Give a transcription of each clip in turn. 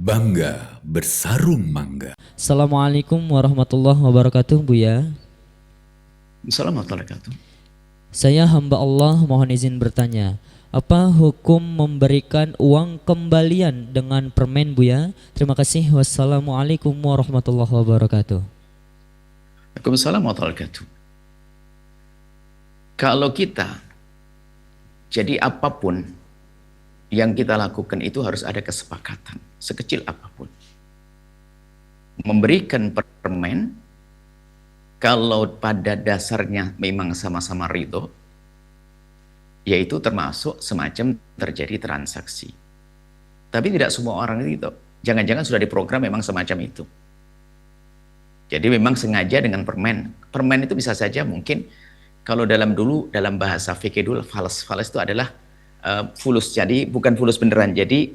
Bangga bersarung mangga. Assalamualaikum warahmatullahi wabarakatuh, Buya. Assalamualaikum warahmatullahi wabarakatuh. Saya hamba Allah mohon izin bertanya, apa hukum memberikan uang kembalian dengan permen, Buya? Terima kasih. Wassalamualaikum warahmatullahi wabarakatuh. Waalaikumsalam warahmatullahi wabarakatuh. Kalau kita, jadi apapun yang kita lakukan itu harus ada kesepakatan, sekecil apapun. Memberikan permen, kalau pada dasarnya memang sama-sama ridho, yaitu termasuk semacam terjadi transaksi. Tapi tidak semua orang ridho. Jangan-jangan sudah diprogram memang semacam itu. Jadi memang sengaja dengan permen. Permen itu bisa saja mungkin, kalau dalam bahasa fikih dulu, falas itu adalah fulus, jadi bukan fulus beneran. Jadi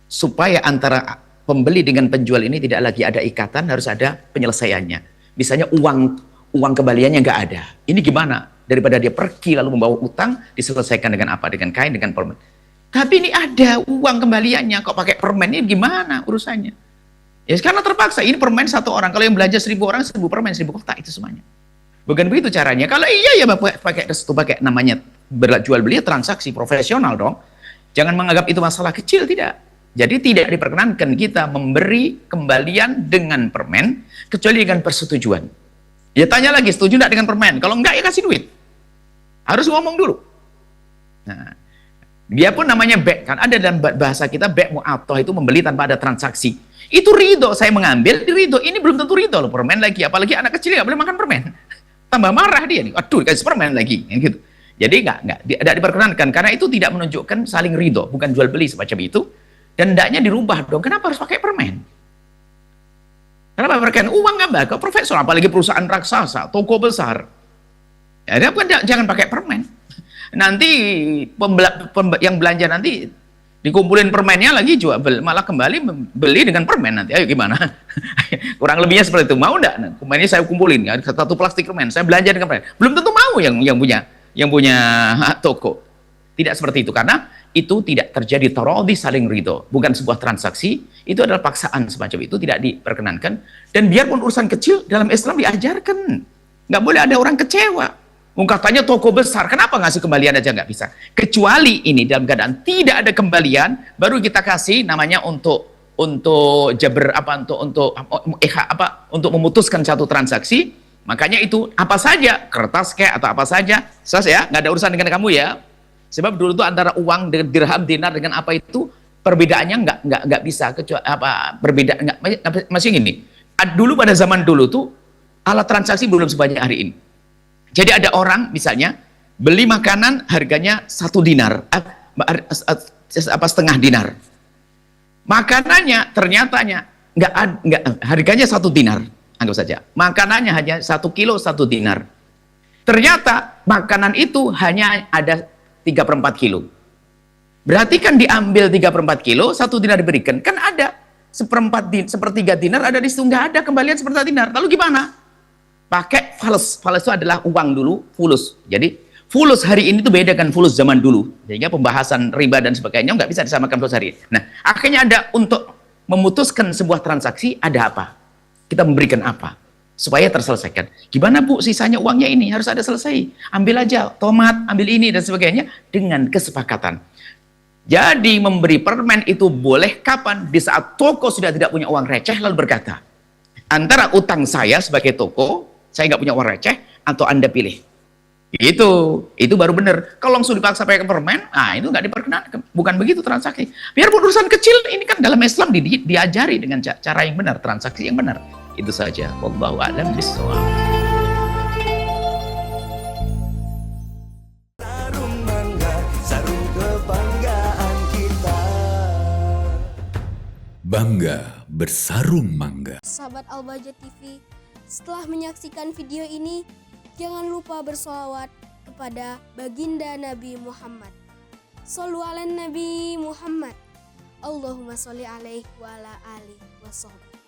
supaya antara pembeli dengan penjual ini tidak lagi ada ikatan, harus ada penyelesaiannya. Misalnya uang kembaliannya nggak ada. Ini gimana? Daripada dia pergi lalu membawa utang, diselesaikan dengan apa? Dengan kain, dengan permen. Tapi ini ada uang kembaliannya, kok pakai permen, ini gimana urusannya? Ya karena terpaksa, ini permen satu orang. Kalau yang belanja 1000 orang, 1000 permen, 1000 kotak, itu semuanya. Bukan begitu caranya. Kalau iya ya pakai restu, pakai namanya jual beli transaksi profesional dong. Jangan menganggap itu masalah kecil, tidak. Jadi tidak diperkenankan kita memberi kembalian dengan permen kecuali dengan persetujuan. Ya tanya lagi, setuju tidak dengan permen? Kalau enggak ya kasih duit. Harus ngomong dulu. Nah, dia pun namanya bek, kan ada dalam bahasa kita bek mu'atoh, itu membeli tanpa ada transaksi. Itu ridho, saya mengambil, ridho. Ini belum tentu ridho loh, permen lagi. Apalagi anak kecil nggak boleh makan permen. Tambah marah dia nih, aduh kasih permen lagi, gitu. Jadi tidak diperkenankan, karena itu tidak menunjukkan saling ridho, bukan jual beli semacam itu. Dan hendaknya dirubah dong. Kenapa harus pakai permen? Kenapa memberikan uang nggak profesional, apalagi perusahaan raksasa, toko besar. Ya, jangan pakai permen. Nanti yang belanja nanti dikumpulin permennya lagi jual, malah kembali beli dengan permen nanti. Ayo gimana? Kurang lebihnya seperti itu. Mau enggak? Nah, permennya saya kumpulin ya, satu plastik permen, saya belanja dengan permen. Belum tentu mau yang punya toko. Tidak seperti itu, karena itu tidak terjadi tarodhi saling ridho, bukan sebuah transaksi. Itu adalah paksaan semacam itu, tidak diperkenankan. Dan biarpun urusan kecil dalam Islam diajarkan, nggak boleh ada orang kecewa. Katanya toko besar, kenapa ngasih kembalian aja nggak bisa? Kecuali ini dalam keadaan tidak ada kembalian, baru kita kasih namanya untuk jabr untuk memutuskan satu transaksi. Makanya itu apa saja, kertas kayak atau apa saja, ya nggak ada urusan dengan kamu ya. Sebab dulu tuh antara uang dengan dirham, dinar dengan apa itu perbedaannya nggak bisa, kecuali berbeda masih gini. Dulu pada zaman dulu tuh alat transaksi belum sebanyak hari ini. Jadi ada orang misalnya beli makanan harganya 1 dinar, setengah dinar. Makanannya ternyatanya nggak harganya 1 dinar, anggap saja. Makanannya hanya 1 kilo 1 dinar. Ternyata makanan itu hanya ada 3/4 kilo. Berarti kan diambil 3/4 kilo, 1 dinar diberikan. Kan ada sepertiga dinar ada di situ, nggak ada kembalian sepertiga dinar. Lalu gimana? Pakai fals. Fals itu adalah uang dulu, fulus. Jadi fulus hari ini itu beda dengan fulus zaman dulu. Sehingga pembahasan riba dan sebagainya nggak bisa disamakan fulus hari ini. Nah, akhirnya ada untuk memutuskan sebuah transaksi, ada apa? Kita memberikan apa? Supaya terselesaikan. Gimana Bu, sisanya uangnya ini harus ada selesai. Ambil aja tomat, ambil ini dan sebagainya dengan kesepakatan. Jadi memberi permen itu boleh kapan? Di saat toko sudah tidak punya uang receh lalu berkata, antara utang saya sebagai toko, saya nggak punya uang receh, atau Anda pilih. Itu baru benar. Kalau langsung dipaksa pakai permen, itu nggak diperkenankan. Bukan begitu transaksi. Biarpun urusan kecil, ini kan dalam Islam diajari dengan cara yang benar, transaksi yang benar. Itu saja. Wallahu a'lam bishawab. Bangga bersarung mangga. Sahabat Al-Bahjah TV, setelah menyaksikan video ini, jangan lupa bersolawat kepada baginda Nabi Muhammad. Shollu ala Nabi Muhammad. Allahumma sholli alaihi wa ala alihi wa sahbihi.